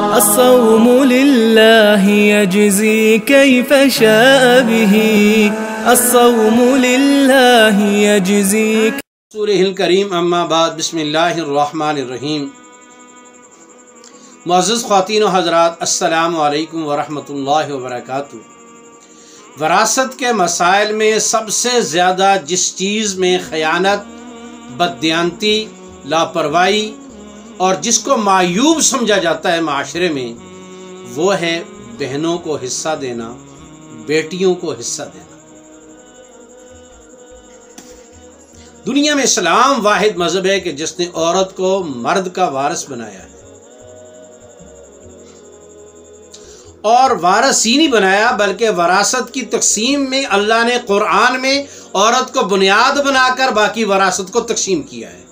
الصوم لله يجزي كيف شاء به الصوم لله يجزي سورہ الکریم اما بعد بسم اللہ الرحمن الرحیم۔ معزز خواتین و حضرات، السلام علیکم ورحمۃ اللہ وبرکاتہ۔ وراثت کے مسائل میں سب سے زیادہ جس چیز میں خیانت، بددیانتی، لاپرواہی اور جس کو معیوب سمجھا جاتا ہے معاشرے میں، وہ ہے بہنوں کو حصہ دینا، بیٹیوں کو حصہ دینا۔ دنیا میں اسلام واحد مذہب ہے کہ جس نے عورت کو مرد کا وارث بنایا ہے، اور وارث ہی نہیں بنایا بلکہ وراثت کی تقسیم میں اللہ نے قرآن میں عورت کو بنیاد بنا کر باقی وراثت کو تقسیم کیا ہے۔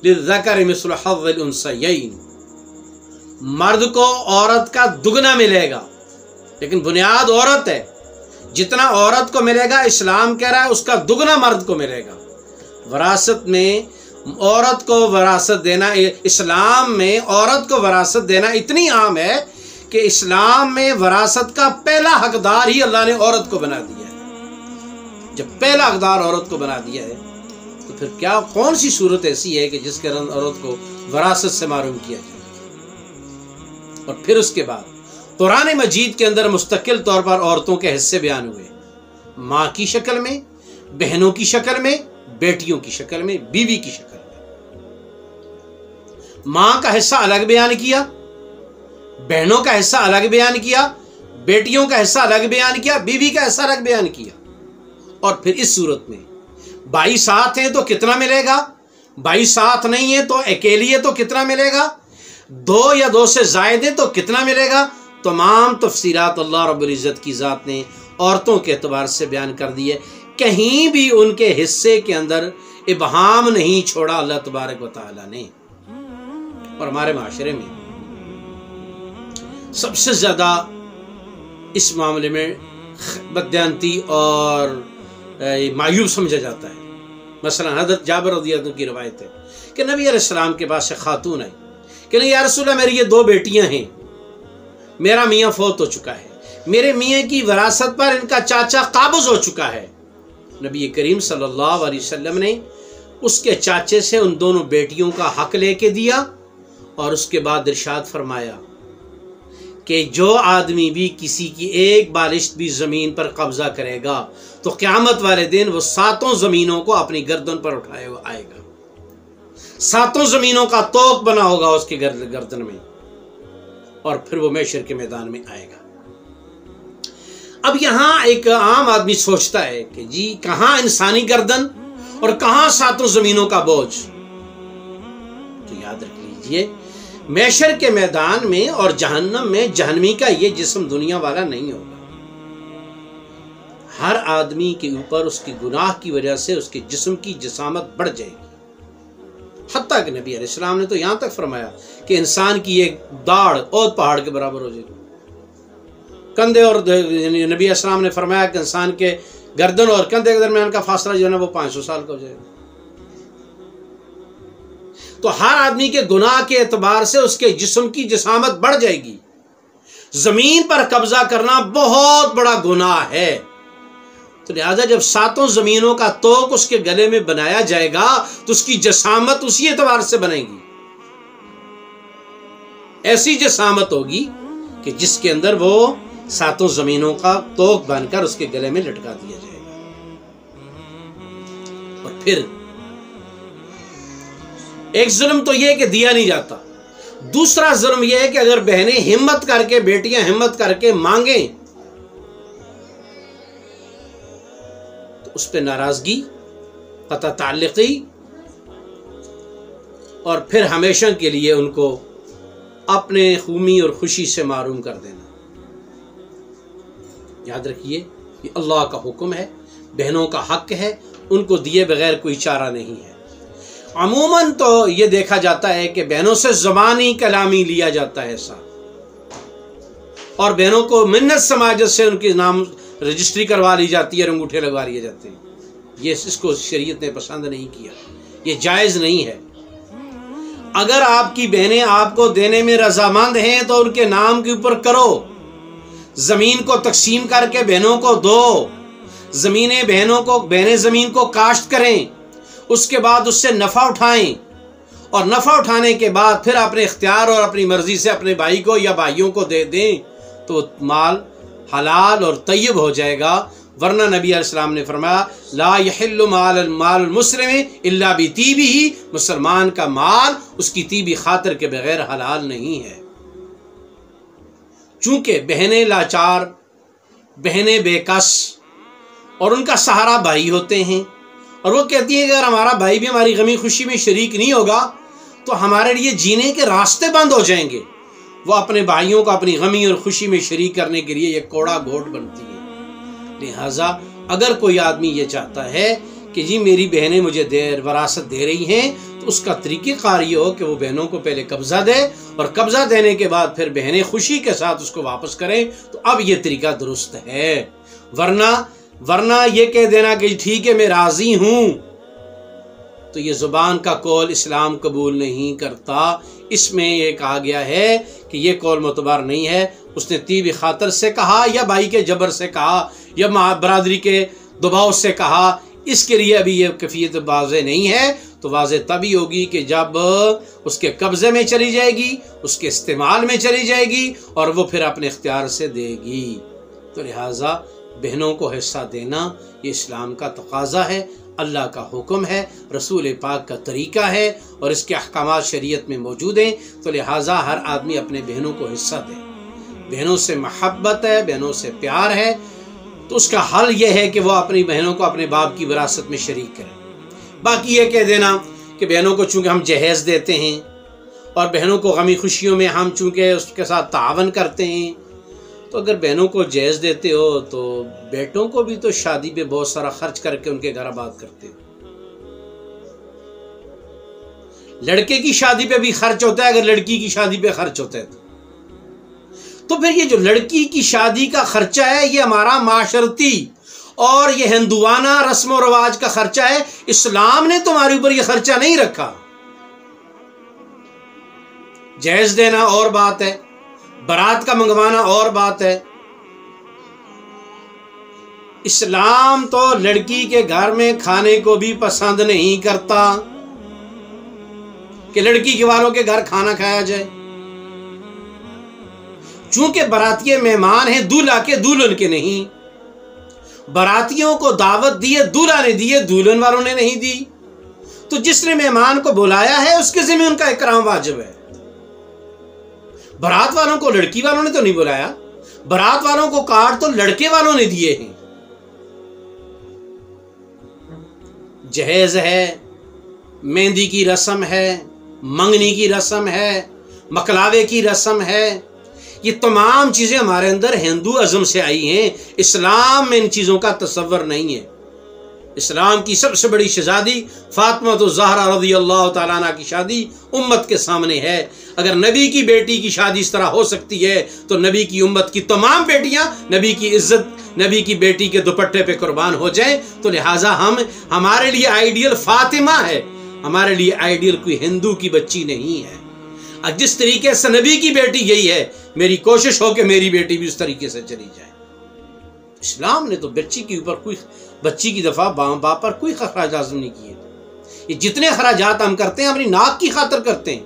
للذکر مثل حظ الانثیین، مرد کو عورت کا دگنا ملے گا، لیکن بنیاد عورت ہے۔ جتنا عورت کو ملے گا اسلام کہہ رہا ہے اس کا دگنا مرد کو ملے گا۔ وراثت میں عورت کو وراثت دینا، اسلام میں عورت کو وراثت دینا اتنی عام ہے کہ اسلام میں وراثت کا پہلا حقدار ہی اللہ نے عورت کو بنا دیا ہے۔ جب پہلا حقدار عورت کو بنا دیا ہے تو پھر کیا کون سی صورت ایسی ہے کہ جس کے اندر عورت کو وراثت سے محروم کیا جائے؟ اور پھر اس کے بعد قرآن مجید کے اندر مستقل طور پر عورتوں کے حصے بیان ہوئے، ماں کی شکل میں، بہنوں کی شکل میں، بیٹیوں کی شکل میں، بیوی کی شکل میں۔ ماں کا حصہ الگ بیان کیا، بہنوں کا حصہ الگ بیان کیا، بیٹیوں کا حصہ الگ بیان کیا، بیوی کا حصہ الگ بیان کیا۔ اور پھر اس صورت میں بھائی ساتھ ہیں تو کتنا ملے گا، بھائی ساتھ نہیں ہے تو اکیلی ہے تو کتنا ملے گا، دو یا دو سے زائد ہیں تو کتنا ملے گا، تمام تفصیلات اللہ رب العزت کی ذات نے عورتوں کے اعتبار سے بیان کر دی ہے۔ کہیں بھی ان کے حصے کے اندر ابہام نہیں چھوڑا اللہ تبارک و تعالی نے۔ اور ہمارے معاشرے میں سب سے زیادہ اس معاملے میں بددیانتی اور معیوب سمجھا جاتا ہے۔ مثلا حضرت جابر رضی اللہ عنہ کی روایت ہے کہ نبی علیہ السلام کے پاس ایک خاتون آئی کہ نہیں یا رسول اللہ، میری یہ دو بیٹیاں ہیں، میرا میاں فوت ہو چکا ہے، میرے میاں کی وراثت پر ان کا چاچا قابض ہو چکا ہے۔ نبی کریم صلی اللہ علیہ وسلم نے اس کے چاچے سے ان دونوں بیٹیوں کا حق لے کے دیا، اور اس کے بعد ارشاد فرمایا کہ جو آدمی بھی کسی کی ایک بالشت بھی زمین پر قبضہ کرے گا تو قیامت والے دن وہ ساتوں زمینوں کو اپنی گردن پر اٹھائے آئے گا، ساتوں زمینوں کا توق بنا ہوگا اس کی گردن میں، اور پھر وہ محشر کے میدان میں آئے گا۔ اب یہاں ایک عام آدمی سوچتا ہے کہ جی کہاں انسانی گردن اور کہاں ساتوں زمینوں کا بوجھ؟ تو یاد رکھ لیجئے، محشر کے میدان میں اور جہنم میں جہنمی کا یہ جسم دنیا والا نہیں ہوگا۔ ہر آدمی کے اوپر اس کی گناہ کی وجہ سے اس کے جسم کی جسامت بڑھ جائے گی، حتیٰ کہ نبی علیہ السلام نے تو یہاں تک فرمایا کہ انسان کی ایک داڑھ اور پہاڑ کے برابر ہو جائے گی۔ کندھے اور نبی علیہ السلام نے فرمایا کہ انسان کے گردن اور کندھے کے درمیان کا فاصلہ جو ہے نا وہ 500 سال کا ہو جائے گا۔ تو ہر آدمی کے گناہ کے اعتبار سے اس کے جسم کی جسامت بڑھ جائے گی۔ زمین پر قبضہ کرنا بہت بڑا گناہ ہے، تو لہذا جب ساتوں زمینوں کا توق اس کے گلے میں بنایا جائے گا تو اس کی جسامت اسی اعتبار سے بنے گی، ایسی جسامت ہوگی کہ جس کے اندر وہ ساتوں زمینوں کا توق بن کر اس کے گلے میں لٹکا دیا جائے گا۔ اور پھر ایک ظلم تو یہ کہ دیا نہیں جاتا، دوسرا ظلم یہ ہے کہ اگر بہنیں ہمت کر کے، بیٹیاں ہمت کر کے مانگیں تو اس پہ ناراضگی، قطع تعلقی، اور پھر ہمیشہ کے لیے ان کو اپنے خومی اور خوشی سے محروم کر دینا۔ یاد رکھیے یہ اللہ کا حکم ہے، بہنوں کا حق ہے، ان کو دیے بغیر کوئی چارہ نہیں ہے۔ عموماً تو یہ دیکھا جاتا ہے کہ بہنوں سے زبانی کلامی لیا جاتا ہے ساتھ، اور بہنوں کو منت سماجت سے ان کے نام رجسٹری کروا لی جاتی ہے اور انگوٹھے لگوا لیے جاتے ہیں۔ یہ اس کو شریعت نے پسند نہیں کیا، یہ جائز نہیں ہے۔ اگر آپ کی بہنیں آپ کو دینے میں رضامند ہیں تو ان کے نام کے اوپر کرو، زمین کو تقسیم کر کے بہنوں کو دو، بہنیں زمین کو کاشت کریں، اس کے بعد اس سے نفع اٹھائیں، اور نفع اٹھانے کے بعد پھر اپنے اختیار اور اپنی مرضی سے اپنے بھائی کو یا بھائیوں کو دے دیں تو مال حلال اور طیب ہو جائے گا۔ ورنہ نبی علیہ السلام نے فرمایا لا یحل مال المسلم الا بطیبہ، مسلمان کا مال اس کی طیبی خاطر کے بغیر حلال نہیں ہے۔ چونکہ بہنیں لاچار، بہنیں بے کس اور ان کا سہارا بھائی ہوتے ہیں، اور وہ کہتی ہیں کہ اگر ہمارا بھائی بھی ہماری غمی خوشی میں شریک نہیں ہوگا تو ہمارے لیے جینے کے راستے بند ہو جائیں گے۔ وہ اپنے بھائیوں کو اپنی غمی اور خوشی میں شریک کرنے کے لیے ایک کوڑا گھوٹ بنتی ہے۔ لہٰذا اگر کوئی آدمی یہ چاہتا ہے کہ جی میری بہنیں مجھے وراثت دے رہی ہیں تو اس کا طریقہ کار یہ ہو کہ وہ بہنوں کو پہلے قبضہ دے، اور قبضہ دینے کے بعد پھر بہنیں خوشی کے ساتھ اس کو واپس کریں، تو اب یہ طریقہ درست ہے۔ ورنہ یہ کہہ دینا کہ ٹھیک ہے میں راضی ہوں، تو یہ زبان کا قول اسلام قبول نہیں کرتا۔ اس میں یہ کہا گیا ہے کہ یہ قول معتبر نہیں ہے، اس نے طیب خاطر سے کہا یا بھائی کے جبر سے کہا یا برادری کے دباؤ سے کہا، اس کے لیے ابھی یہ کیفیت واضح نہیں ہے۔ تو واضح تبھی ہوگی کہ جب اس کے قبضے میں چلی جائے گی، اس کے استعمال میں چلی جائے گی، اور وہ پھر اپنے اختیار سے دے گی۔ تو لہٰذا بہنوں کو حصہ دینا یہ اسلام کا تقاضا ہے، اللہ کا حکم ہے، رسول پاک کا طریقہ ہے، اور اس کے احکامات شریعت میں موجود ہیں۔ تو لہٰذا ہر آدمی اپنے بہنوں کو حصہ دے۔ بہنوں سے محبت ہے، بہنوں سے پیار ہے، تو اس کا حل یہ ہے کہ وہ اپنی بہنوں کو اپنے باپ کی وراثت میں شریک کرے۔ باقی یہ کہہ دینا کہ بہنوں کو چونکہ ہم جہیز دیتے ہیں اور بہنوں کو غمی خوشیوں میں ہم چونکہ اس کے ساتھ تعاون کرتے ہیں، تو اگر بہنوں کو جہیز دیتے ہو تو بیٹوں کو بھی تو شادی پہ بہت سارا خرچ کر کے ان کے گھر آباد کرتے ہو۔ لڑکے کی شادی پہ بھی خرچ ہوتا ہے، اگر لڑکی کی شادی پہ خرچ ہوتا ہے تو پھر یہ جو لڑکی کی شادی کا خرچہ ہے یہ ہمارا معاشرتی اور یہ ہندوانہ رسم و رواج کا خرچہ ہے۔ اسلام نے تمہارے اوپر یہ خرچہ نہیں رکھا۔ جہیز دینا اور بات ہے، بارات کا منگوانا اور بات ہے۔ اسلام تو لڑکی کے گھر میں کھانے کو بھی پسند نہیں کرتا کہ لڑکی کے والوں کے گھر کھانا کھایا جائے، چونکہ براتیے مہمان ہیں، دولہا کے دلہن کے نہیں۔ براتیوں کو دعوت دی ہے، دولہا نے دی ہے، دلہن والوں نے نہیں دی۔ تو جس نے مہمان کو بلایا ہے اس کے ذمہ ان کا اکرام واجب ہے۔ برات والوں کو لڑکی والوں نے تو نہیں بلایا، برات والوں کو کارڈ تو لڑکے والوں نے دیے ہیں۔ جہیز ہے، مہندی کی رسم ہے، منگنی کی رسم ہے، مکلاوے کی رسم ہے، یہ تمام چیزیں ہمارے اندر ہندو ازم سے آئی ہیں۔ اسلام میں ان چیزوں کا تصور نہیں ہے۔ اسلام کی سب سے بڑی شہزادی فاطمہ الزہرا رضی اللہ تعالیٰ عنہ کی شادی امت کے سامنے ہے۔ اگر نبی کی بیٹی کی شادی اس طرح ہو سکتی ہے تو نبی کی امت کی تمام بیٹیاں نبی کی عزت، نبی کی بیٹی کے دوپٹے پہ قربان ہو جائیں۔ تو لہٰذا ہمارے لیے آئیڈیل فاطمہ ہے، ہمارے لیے آئیڈیل کوئی ہندو کی بچی نہیں ہے۔ جس طریقے سے نبی کی بیٹی یہی ہے، میری کوشش ہو کہ میری بیٹی بھی اس طریقے سے چلی جائے۔ اسلام نے تو بچی کی دفعہ باپ پر کوئی اخراج لازم نہیں کیے۔ یہ جتنے اخراجات ہم کرتے ہیں اپنی ناک کی خاطر کرتے ہیں،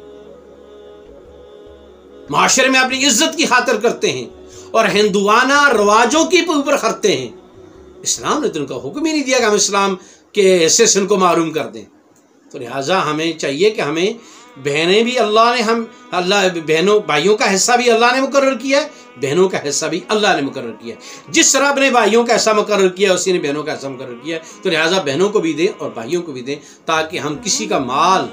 معاشرے میں اپنی عزت کی خاطر کرتے ہیں، اور ہندوانہ رواجوں کے اوپر کرتے ہیں۔ اسلام نے تو ان کا حکم ہی نہیں دیا کہ ہم اسلام کے حصے سے ان کو معروم کر دیں۔ تو لہٰذا ہمیں چاہیے کہ ہمیں بہنیں بھی بھائیوں کا حصہ بھی اللہ نے مقرر کیا ہے، بہنوں کا حصہ بھی اللہ نے مقرر کیا ہے۔ جس طرح اپنے بھائیوں کا حصہ مقرر کیا اسی نے بہنوں کا حصہ مقرر کیا ہے۔ تو لہٰذا بہنوں کو بھی دیں اور بھائیوں کو بھی دیں، تاکہ ہم کسی کا مال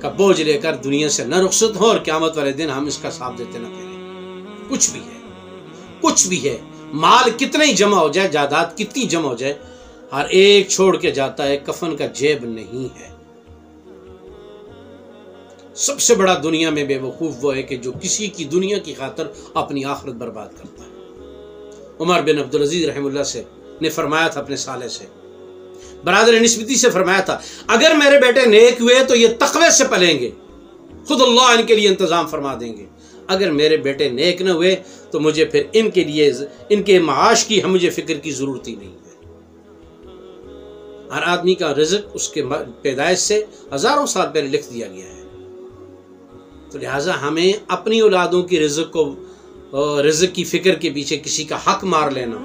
کا بوجھ لے کر دنیا سے نہ رخصت ہوں، اور قیامت والے دن ہم اس کا حساب دیتے نہ پھریں۔ کچھ بھی ہے، مال کتنا ہی جمع ہو جائے، جائیداد کتنی جمع ہو جائے، ہر ایک چھوڑ کے جاتا ہے، کفن کا جیب نہیں ہے۔ سب سے بڑا دنیا میں بے وقوف وہ ہے کہ جو کسی کی دنیا کی خاطر اپنی آخرت برباد کرتا ہے۔ عمر بن عبدالعزیز رحمہ اللہ نے فرمایا تھا اپنے سالے سے، برادر نسبتی سے فرمایا تھا اگر میرے بیٹے نیک ہوئے تو یہ تقوی سے پلیں گے، خود اللہ ان کے لیے انتظام فرما دیں گے، اگر میرے بیٹے نیک نہ ہوئے تو مجھے پھر ان کے لیے ان کے معاش کی مجھے فکر کی ضرورت ہی نہیں ہے۔ ہر آدمی کا رزق اس کے پیدائش سے ہزاروں سال پہلے لکھ دیا گیا ہے، تو لہٰذا ہمیں اپنی اولادوں کی رزق کی فکر کے پیچھے کسی کا حق مار لینا،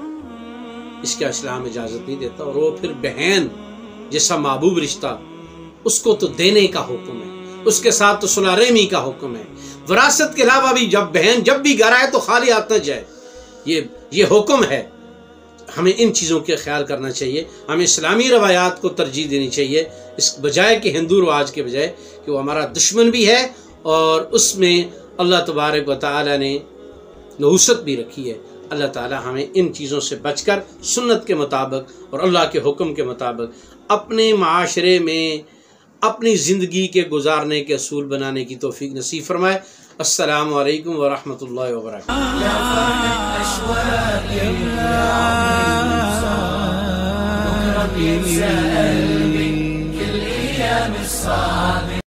اس کا اسلام اجازت نہیں دیتا۔ اور وہ پھر بہن جیسا محبوب رشتہ، اس کو تو دینے کا حکم ہے، اس کے ساتھ تو صلح رحمی کا حکم ہے۔ وراثت کے علاوہ بھی بہن جب بھی گھر آئے تو خالی ہاتھ نہ جائے، یہ حکم ہے۔ ہمیں ان چیزوں کا خیال کرنا چاہیے، ہمیں اسلامی روایات کو ترجیح دینی چاہیے، اس بجائے کہ ہندو رواج کے بجائے، کہ وہ ہمارا دشمن بھی ہے اور اس میں اللہ تبارک و تعالی نے نحوست بھی رکھی ہے۔ اللہ تعالی ہمیں ان چیزوں سے بچ کر سنت کے مطابق اور اللہ کے حکم کے مطابق اپنے معاشرے میں اپنی زندگی کے گزارنے کے اصول بنانے کی توفیق نصیب فرمائے۔ السلام علیکم ورحمۃ اللہ وبرکاتہ۔